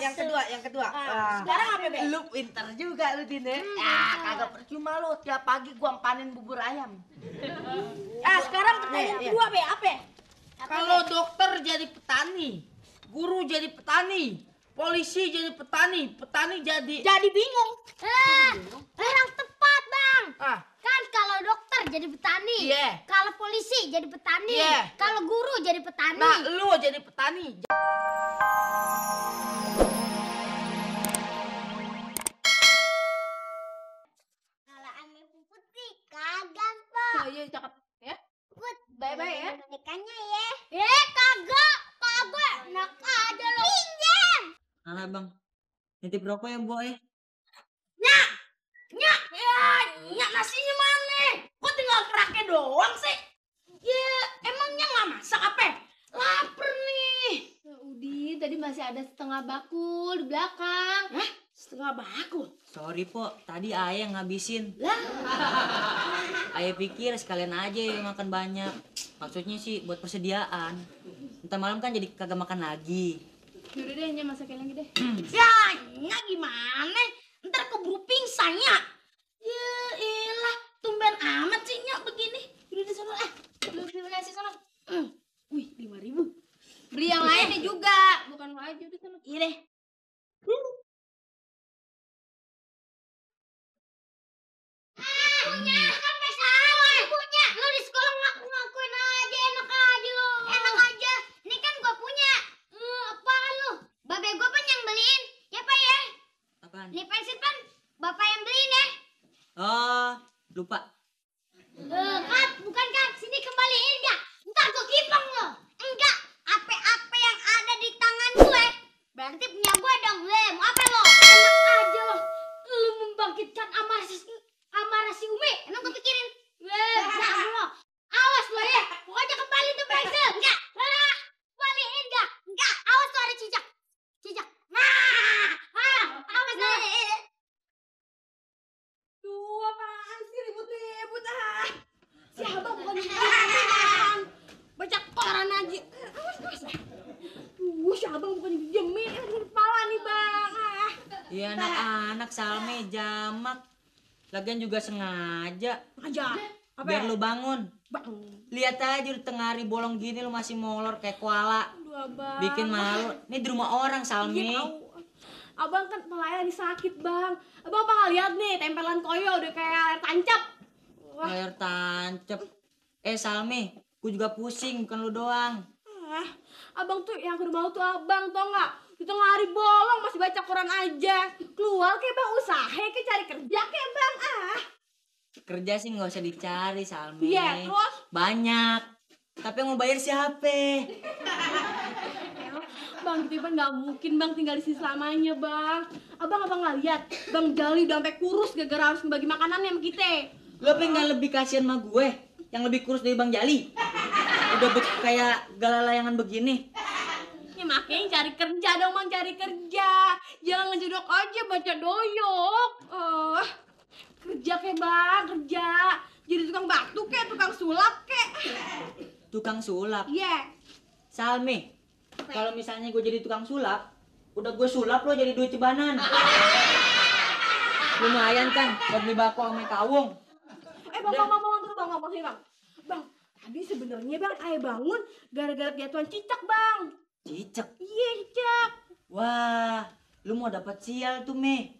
yang kedua. Sekarang apa, Be? Lu pinter juga lu, Din. Kagak percuma lu tiap pagi gua panen bubur ayam. Sekarang pertanyaan kedua, Be, apa? Kalau dokter jadi petani, guru jadi petani, polisi jadi petani, petani jadi bingung. Kurang tepat, Bang. Kan kalau dokter jadi petani, kalau polisi jadi petani, kalau guru jadi petani. Nah, lu jadi petani. Kalau ame putih kagak, Pak. Oh iya, cakep ya. Bye-bye ya. Bonekanya ya. Kagak. Enak aja lo. Pinjam. Mana bang? Nitip rokok ya boy? Nyak nasinya mana? Kok tinggal keraknya doang sih? Ya, emangnya nggak masak apa? Laper nih. Ya Udin, tadi masih ada setengah bakul di belakang. Setengah bakul. Sorry po, tadi ayah ngabisin. Lah, Ayah pikir sekalian aja ya makan banyak. Maksudnya sih buat persediaan. Ntar malam kan jadi kagak makan lagi. Yaudah deh, Nya masakin lagi deh. ya nyak gimana? Ntar keburu pingsan ya. Ya elah, tumben amat sih nyak begini. Udah di sana Lu beli nasi sana. Wih, 5.000. Beli yang lainnya juga, bukan lu aja udah sana. Iya deh. Apa salah punya? Lu di sekolah ngaku-ngakuin aja enak aja lo. Enak aja. Ini kan gua punya. Apaan lu? Babe gua kan yang beliin. Ya, Pak ya? Apaan? Ini pensil pan Bapak yang beliin ya. Oh, lupa. Kak, bukan Kak. Sini kembaliin enggak? Ntar gua kipang lo. Enggak. Apa-apa yang ada di tangan gue berarti punya gue dong. Mau apa lo? Enak aja lo. Lu membangkitkan amarah si Umi. Emang gue pikirin. Lo. Awas lo ya. Pokoknya kembali tuh pensil. Enggak. Kembaliin enggak? Enggak. Awas tuh ada cicak. Awas lo. Tuh, apaan sih ribut-ribut Si abang bukan didiemin. Baca koran aja. Awas. Si abang bukan didiemin. Di kepala nih, Bang. Iya anak-anak Salme jamak. Lagian juga sengaja. Aja. Apa? Biar lu bangun. Bang. Lihat aja di tengah hari bolong gini lu masih molor kayak koala. Aduh, Abang. Bikin malu. Ini di rumah orang Salme. Iya, tahu. Abang kan kepalanya lagi sakit, Bang. Abang apa nggak lihat nih, tempelan koyo udah kayak air tancap. Layar tancep. Salme, gue juga pusing bukan lu doang. Abang tuh yang kedua mau tuh abang tau nggak? Di tengah hari bolong masih baca koran aja. Keluar kayak Bang usaha, kayak cari kerja kayak Bang. Kerja sih nggak usah dicari Salme. Iya, terus? Banyak. Tapi yang mau bayar siapa? Bang, gitu Bang, nggak mungkin Bang tinggal di sini selamanya, Bang. Abang nggak lihat Bang Jali udah sampai kurus gara-gara harus ngebagi makanannya sama kita. Lo pengen lebih kasihan sama gue yang lebih kurus dari Bang Jali. Udah kayak galalayangan begini. Ya makanya cari kerja dong, Bang, cari kerja. Jangan ngejodok aja baca doyok. Kerja kek, Bang, kerja. Jadi tukang batu kek, tukang sulap kek. Tukang sulap. Iya. Salme, kalau misalnya gue jadi tukang sulap, udah gue sulap lo jadi duit cebanan. Lumayan kan buat beli bako sama kawung. Bang, sini, Bang. Bang, tadi sebenarnya Bang, ayah bangun gara-gara jatuhan cicak, Bang. Cicak. Iya, cicak. Wah, lu mau dapat sial tuh, Me.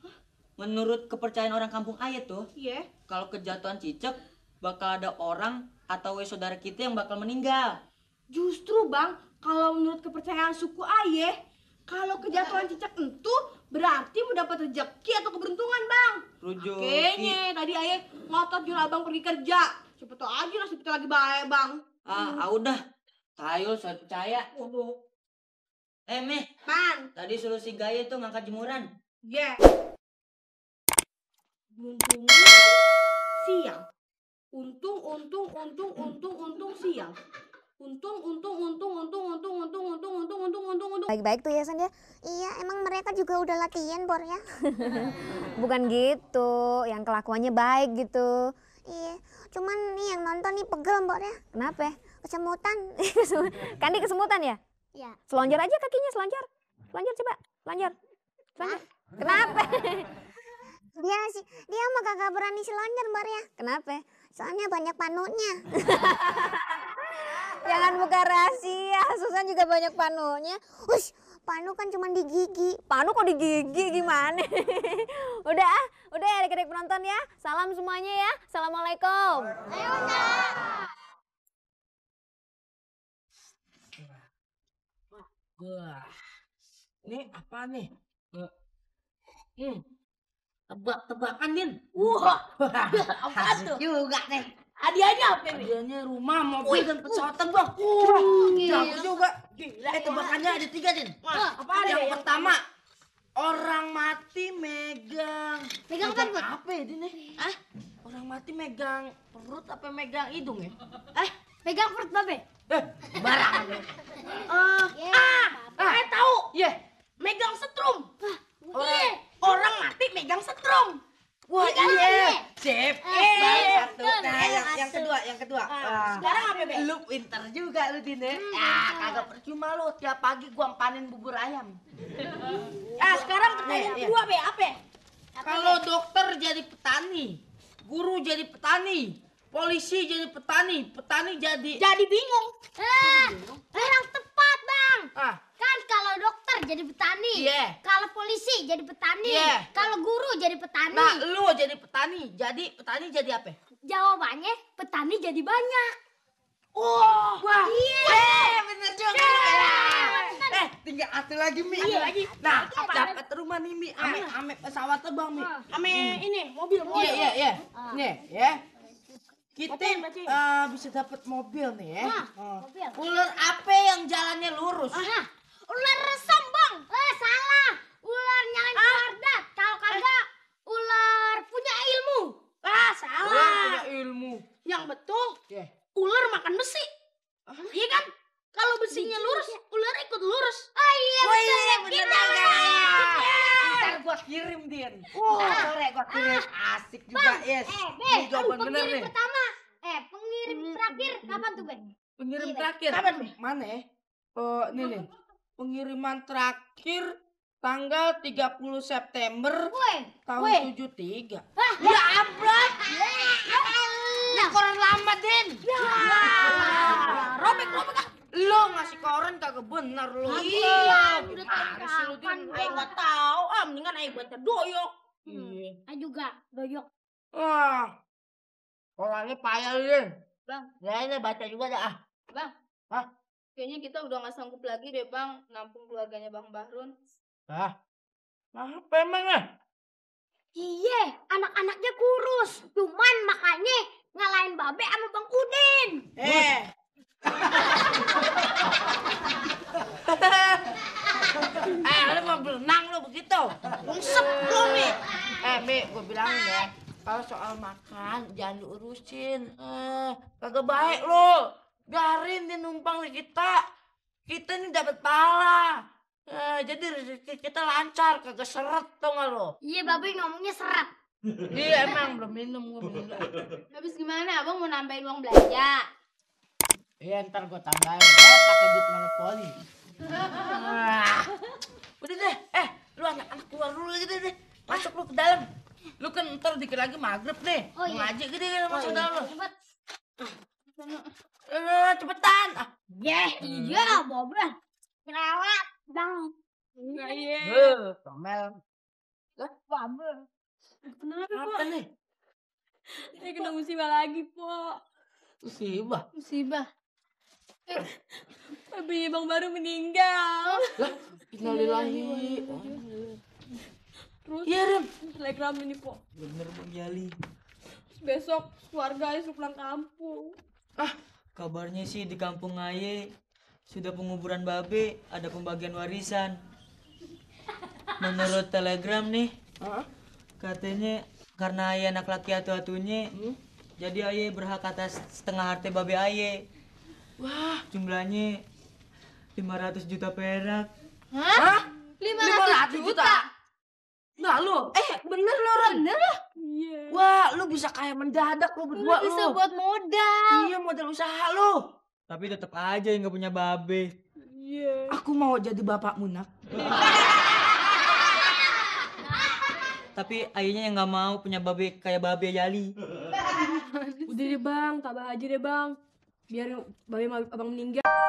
Menurut kepercayaan orang kampung ayah tuh, Iya. kalau kejatuhan cicak, bakal ada orang atau saudara kita yang bakal meninggal. Justru, Bang, kalau menurut kepercayaan suku ayah, kalau kejatuhan cicak itu berarti mau dapat rezeki atau keberuntungan, Bang. Rujuk. Kayaknya tadi ayah ngotot nyuruh abang pergi kerja. Siapa tau aja nasib kita lagi baik, Bang. Udah. Tayo, saya percaya. Me, Pan. tadi suruh si Gaya tuh ngangkat jemuran. Iya. Untung siang. Untung siang. Untung. Baik-baik tuh ya San ya. Iya, emang mereka juga udah latihan Bor ya. Bukan gitu, yang kelakuannya baik gitu. Iya, cuman nih yang nonton nih pegel Bor ya. Kenapa? Kesemutan. Kandi kesemutan ya? Iya. Selonjor aja kakinya, selonjor. Selonjor coba, selonjor. Kenapa? Dia mah kagak berani selonjor Bar ya. Kenapa? Soalnya banyak panunya. Jangan buka rahasia, Susan juga banyak panunya. Ush, panu kan cuma di gigi. Panu kok di gigi gimana? Udah ya adik-adik penonton ya. Salam semuanya ya. Assalamualaikum. Wah, ini apa nih? Tebak-tebakan Din. Wah, apa tuh? Juga nih. Hadiahnya apa nih? Hadiahnya rumah, mobil, dan pesawat terbang. Jago juga. Tebakannya ada 3 Din. Apa yang pertama? Orang mati megang apa ya Din? Orang mati megang perut apa megang hidung ya? Pegang perut babe. Barang. Tahu. Megang setrum. Orang mati megang setrum. Wah, iya. Sip. Satu. Nah, yang kedua. Sekarang apa, Be? Lu pinter juga lu, Din. Kagak percuma lu tiap pagi gua panen bubur ayam. Sekarang pertanyaan kedua, Be, apa? Kalau dokter jadi petani, guru jadi petani, polisi jadi petani, petani jadi bingung. Kurang tepat, Bang. Kan kalau dokter jadi petani, kalau polisi jadi petani, kalau guru jadi petani. Nah, lu jadi petani jadi apa? Jawabannya petani jadi banyak. Wah, bener juga. Tinggal satu lagi Mi. Nah, dapat rumah nih Mi, ame pesawat terbang Mi. Ame ini mobil. Iya. Nih, ya. Kita bisa dapat mobil nih ya. Mobil. Ular apa yang jalannya lurus? Ular sombong. Salah. Ular nyalain wardat. Kalau kagak ular punya ilmu. Salah. Ular punya ilmu. Yang betul, ular makan besi. Iya kan? Kalau besinya lurus, ular ikut lurus. Bener. Ntar gua kirim Din. Sore gua kirim. Asik juga, yes. Ini jawaban bener nih. Pertama. Pengirim terakhir kapan tuh, Ben? Pengiriman terakhir. Kapan nih? Mana ya? Ini nih. Pengiriman terakhir tanggal 30 September tahun 73. Ya ampun. Ini koran lama, Din. Robek. Lo ngasih koran kagak bener lo. Iya, udah sih lu, Din. Ayo nggak tahu, mendingan ayo baca doyok. Ayo juga doyok. Wah. Korannya payah, Din. Bang. Ya ini baca juga dah. Bang. Hah? Kayaknya kita udah nggak sanggup lagi deh, Bang, nampung keluarganya Bang Bahrun. Apa emangnya? Iya, anak-anaknya kurus. Cuman makanya ngalahin Babe sama Bang Udin. Lu mau berenang lu begitu? Ungsep lu, Mi. Mi, gue bilangin ya. Kalau soal makan jangan diurusin. Kagak baik lu. Biarin dia numpang di kita. Kita ini dapat pahala. Jadi rezeki kita lancar, kagak seret tau gak lo? Iya, Babe ngomongnya seret. Iya emang belum minum gue minum. Habis gimana? Abang mau nambahin uang belanja? Iya ntar gue tambahin. Pakai duit monopoli. Udah deh. Lu anak-anak keluar dulu gitu deh. Masuk lu ke dalam. Lu kan ntar dikit lagi maghrib nih. Oh, iya. Mau ngaji gitu deh masuk dalam lu. Cepet. Cepetan. Iya, Babe. Kelewat, Bang. Tomel. Babe. Apa nih? Saya kena musibah lagi, Po. Musibah. Babinya Bang Baru meninggal. Lah, innalillahi. Terus Iya, Ren. telegram ini, Po. Bener Bang Yali. Besok keluarga suruh pulang kampung. Kabarnya sih di kampung Aye sudah penguburan babe, ada pembagian warisan. Menurut telegram nih, katanya karena Aye anak laki atu-atunya, jadi Aye berhak atas setengah harta babe Aye. Wah, jumlahnya 500 juta perak. 500 juta? Nah lu, bener lo Ren? Iya. Wah, lu bisa kaya mendadak lu berdua lu. Bisa buat modal. Iya, modal usaha lu. Tapi tetap aja nggak punya babe. Iya. Aku mau jadi bapakmu, Nak. tapi ayahnya yang nggak mau punya babe kayak babe Yali. Udah deh bang, tabah aja deh bang. Biar babe abang meninggal.